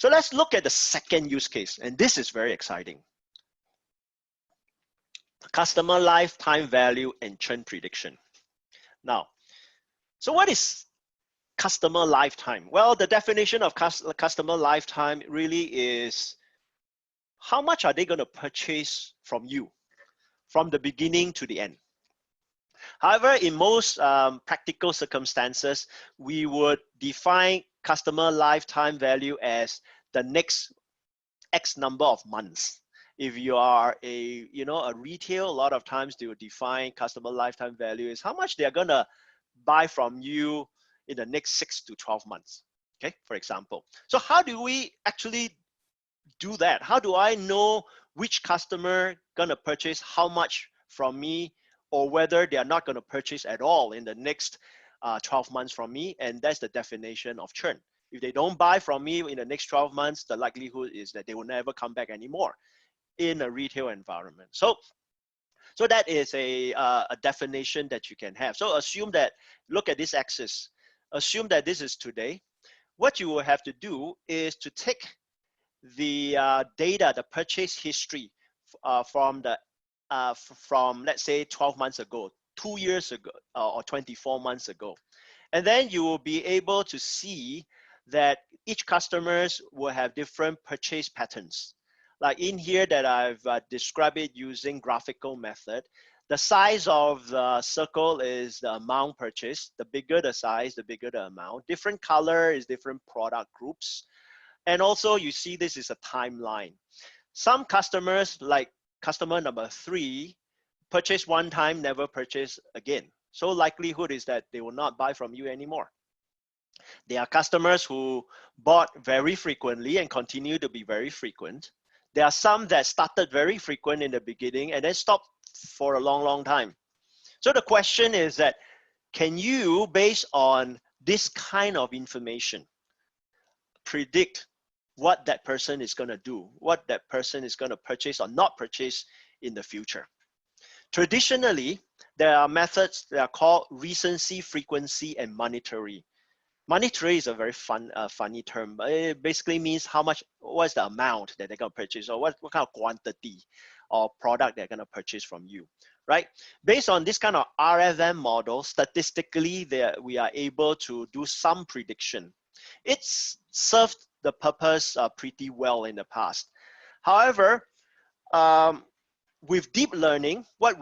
So let's look at the second use case, and this is very exciting. Customer lifetime value and churn prediction. Now, so what is customer lifetime? Well, the definition of customer lifetime really is how much are they going to purchase from you from the beginning to the end. However, in most practical circumstances, we would define customer lifetime value as the next X number of months. If you are a retail, a lot of times they will define customer lifetime value as how much they're gonna buy from you in the next 6 to 12 months. Okay, for example. So how do we actually do that? How do I know which customer gonna purchase how much from me, or whether they are not gonna purchase at all in the next 12 months from me? And that's the definition of churn. If they don't buy from me in the next 12 months, the likelihood is that they will never come back anymore in a retail environment. So that is a definition that you can have. So assume that, look at this axis, assume that this is today. What you will have to do is to take the data, the purchase history from let's say 12 months ago, 2 years ago, or 24 months ago. And then you will be able to see that each customers will have different purchase patterns. Like in here that I've described it using graphical method. The size of the circle is the amount purchased. The bigger the size, the bigger the amount. Different color is different product groups. And also you see this is a timeline. Some customers, like customer number 3, purchase one time, never purchase again. So likelihood is that they will not buy from you anymore. There are customers who bought very frequently and continue to be very frequent. There are some that started very frequent in the beginning and then stopped for a long, long time. So the question is that, can you, based on this kind of information, predict what that person is going to do, what that person is going to purchase or not purchase in the future? Traditionally, there are methods that are called recency, frequency, and monetary. Monetary is a very funny term, but it basically means what's the amount that they're going to purchase, or what kind of quantity or product they're going to purchase from you, right? Based on this kind of RFM model, statistically, we are able to do some prediction. It's served the purpose pretty well in the past. However, with deep learning, what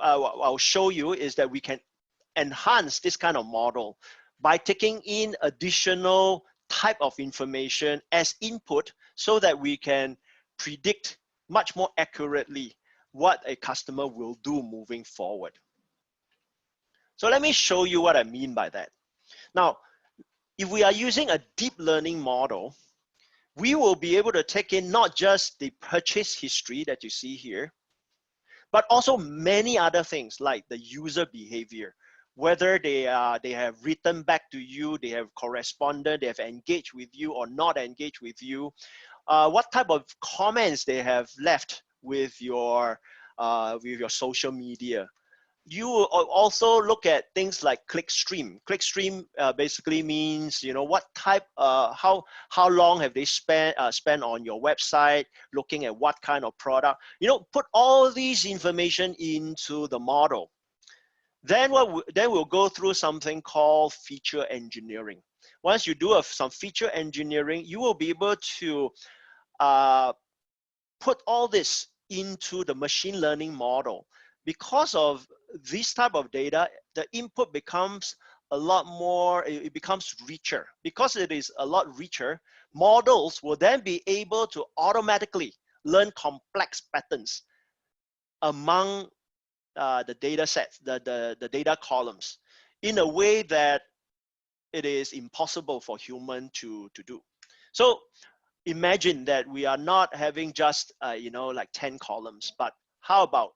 I'll show you is that we can enhance this kind of model by taking in additional type of information as input so that we can predict much more accurately what a customer will do moving forward. So let me show you what I mean by that. Now, if we are using a deep learning model, we will be able to take in not just the purchase history that you see here, but also many other things like the user behavior, whether they have written back to you, they have corresponded, they have engaged with you or not engaged with you, what type of comments they have left with your social media. You will also look at things like clickstream. Clickstream basically means, what type, how long have they spent on your website, looking at what kind of product. Put all these information into the model. Then we'll go through something called feature engineering. Once you do some feature engineering, you will be able to put all this into the machine learning model. Because of this type of data, the input becomes a lot more, it becomes richer. Because it is a lot richer, models will then be able to automatically learn complex patterns among the data sets, the data columns, in a way that it is impossible for human to do. So imagine that we are not having just like 10 columns, but how about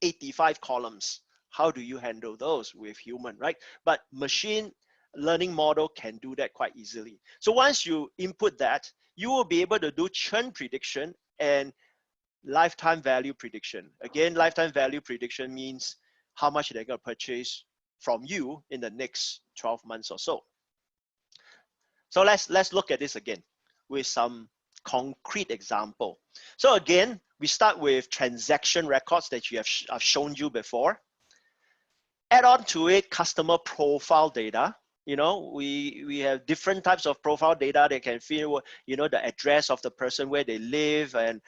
85 columns? How do you handle those with human, right? But machine learning model can do that quite easily. So once you input that, you will be able to do churn prediction and lifetime value prediction. Again, lifetime value prediction means how much they're going to purchase from you in the next 12 months or so. So let's look at this again. with some concrete example. So again, we start with transaction records that I've shown you before. Add on to it customer profile data. You know, we have different types of profile data that can fill, you know, the address of the person, where they live, and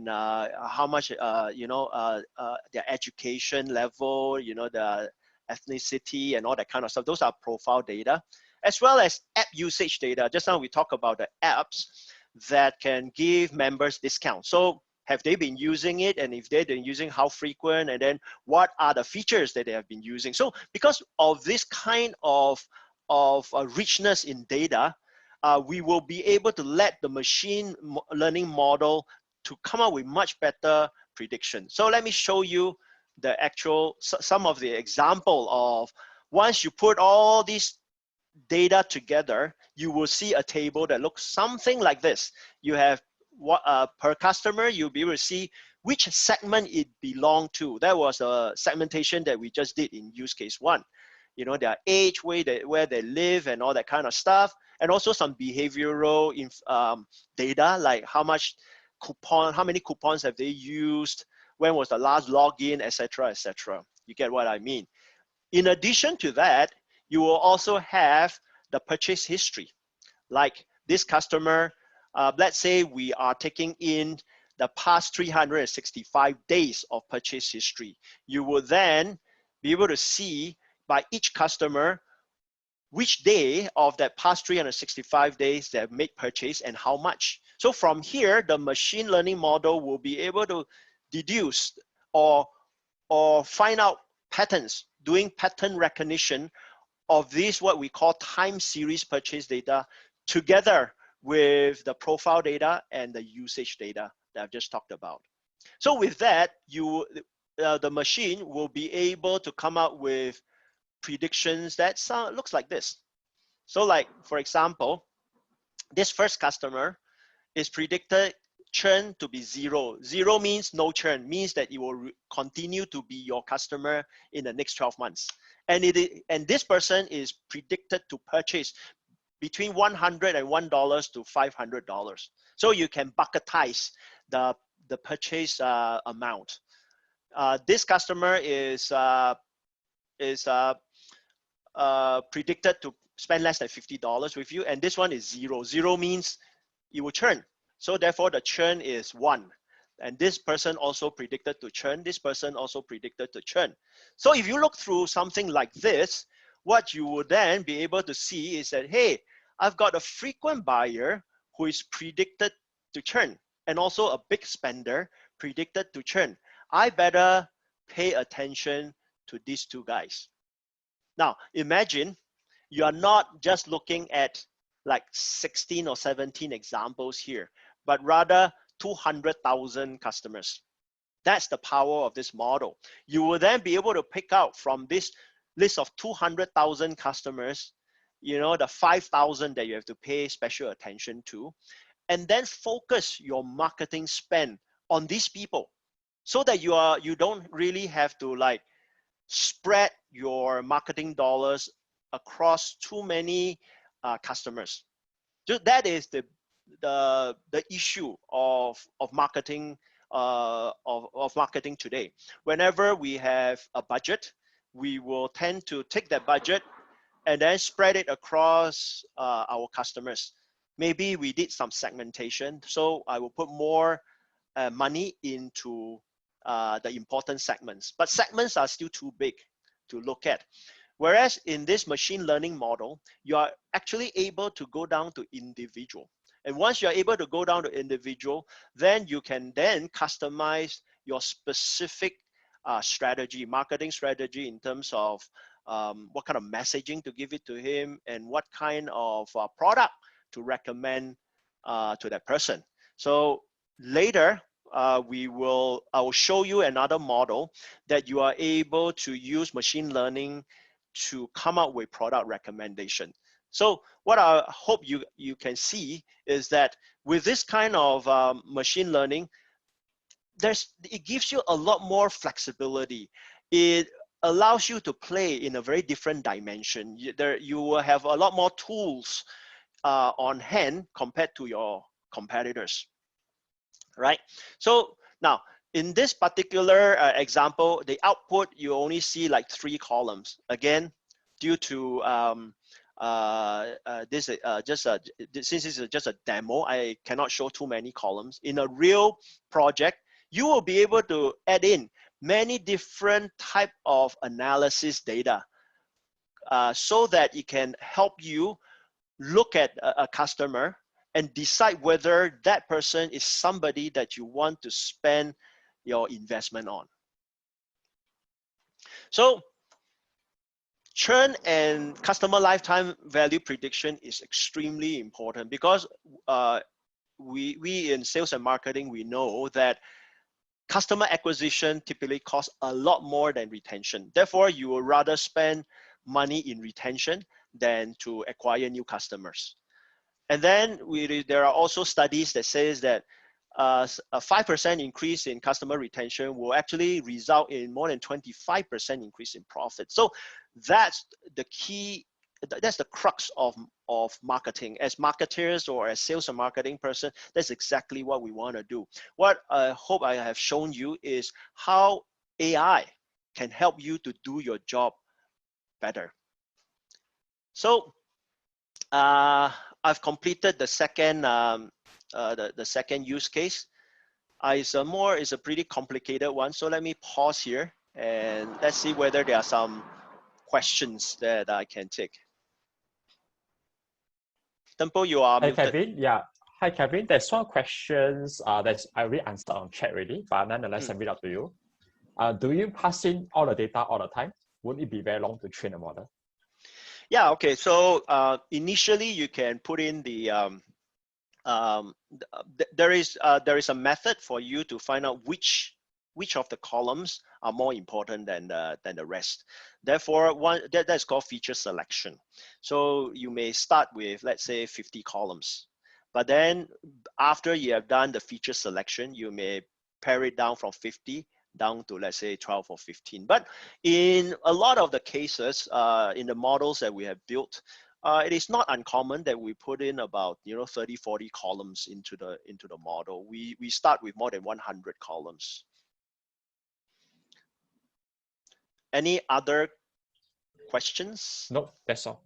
how much, their education level, you know, the ethnicity and all that kind of stuff. Those are profile data, as well as app usage data. Just now we talked about the apps that can give members discounts. So have they been using it? And if they've been using, how frequent? And then what are the features that they have been using? So because of this kind of richness in data, we will be able to let the machine learning model to come up with much better prediction. So let me show you the actual, some of the example of, once you put all these data together, you will see a table that looks something like this. You have what per customer, you'll be able to see which segment it belonged to. That was a segmentation that we just did in use case 1. You know, their age, where they live, and all that kind of stuff, and also some behavioral data, like how many coupons have they used, when was the last login, etc., etc. You get what I mean? In addition to that, you will also have the purchase history. Like this customer, let's say we are taking in the past 365 days of purchase history. You will then be able to see by each customer which day of that past 365 days they have made purchase and how much. So from here, the machine learning model will be able to deduce or find out patterns, doing pattern recognition of this, what we call time series purchase data, together with the profile data and the usage data that I've just talked about. So with that, the machine will be able to come up with predictions that looks like this. So like, for example, this first customer is predicted churn to be 0. 0 means no churn, means that it will continue to be your customer in the next 12 months. And this person is predicted to purchase between $101 to $500. So you can bucketize the purchase amount. This customer is predicted to spend less than $50 with you, and this one is 0. 0 means you will churn. So therefore the churn is 1. And this person also predicted to churn. This person also predicted to churn. So if you look through something like this, what you would then be able to see is that, hey, I've got a frequent buyer who is predicted to churn, and also a big spender predicted to churn. I better pay attention to these two guys. Now, imagine you are not just looking at like 16 or 17 examples here, but rather 200,000 customers. That's the power of this model. You will then be able to pick out from this list of 200,000 customers, you know, the 5,000 that you have to pay special attention to, and then focus your marketing spend on these people, so that you don't really have to like spread your marketing dollars across too many customers. So that is the issue of marketing of marketing today. Whenever we have a budget, we will tend to take that budget and then spread it across our customers. Maybe we did some segmentation, so I will put more money into the important segments, but segments are still too big to look at. Whereas in this machine learning model, you are actually able to go down to individual. And once you're able to go down to individual, then you can then customize your specific strategy, marketing strategy, in terms of what kind of messaging to give it to him, and what kind of product to recommend to that person. So later, I will show you another model that you are able to use machine learning to come up with product recommendation. So what I hope you can see is that with this kind of machine learning, it gives you a lot more flexibility. It allows you to play in a very different dimension. You will have a lot more tools on hand compared to your competitors, right? So now in this particular example, the output, you only see like 3 columns. Again, due to this since this is just a demo, I cannot show too many columns. In a real project, you will be able to add in many different type of analysis data so that it can help you look at a customer and decide whether that person is somebody that you want to spend your investment on. So churn and customer lifetime value prediction is extremely important because we in sales and marketing, we know that customer acquisition typically costs a lot more than retention. Therefore, you will rather spend money in retention than to acquire new customers. And then there are also studies that says that a 5% increase in customer retention will actually result in more than 25% increase in profit. So that's the key, that's the crux of marketing. As marketers or as sales and marketing person, that's exactly what we want to do. What I hope I have shown you is how AI can help you to do your job better. So I've completed the second the second use case. It's a pretty complicated one. So let me pause here and let's see whether there are some questions that I can take. Tempo, you are Hi, muted. Kevin. Yeah. Hi, Kevin. There's one questions that I already answered on chat already, but nonetheless, I read out to you. Do you pass in all the data all the time? Wouldn't it be very long to train a model? Yeah, okay. So initially you can put in the there is a method for you to find out which of the columns are more important than the rest. Therefore, that's called feature selection. So you may start with, let's say, 50 columns, but then after you have done the feature selection, you may pare it down from 50 down to, let's say, 12 or 15. But in a lot of the cases, in the models that we have built, it is not uncommon that we put in about 30, 40 columns into the model. We start with more than 100 columns. Any other questions? No, that's all.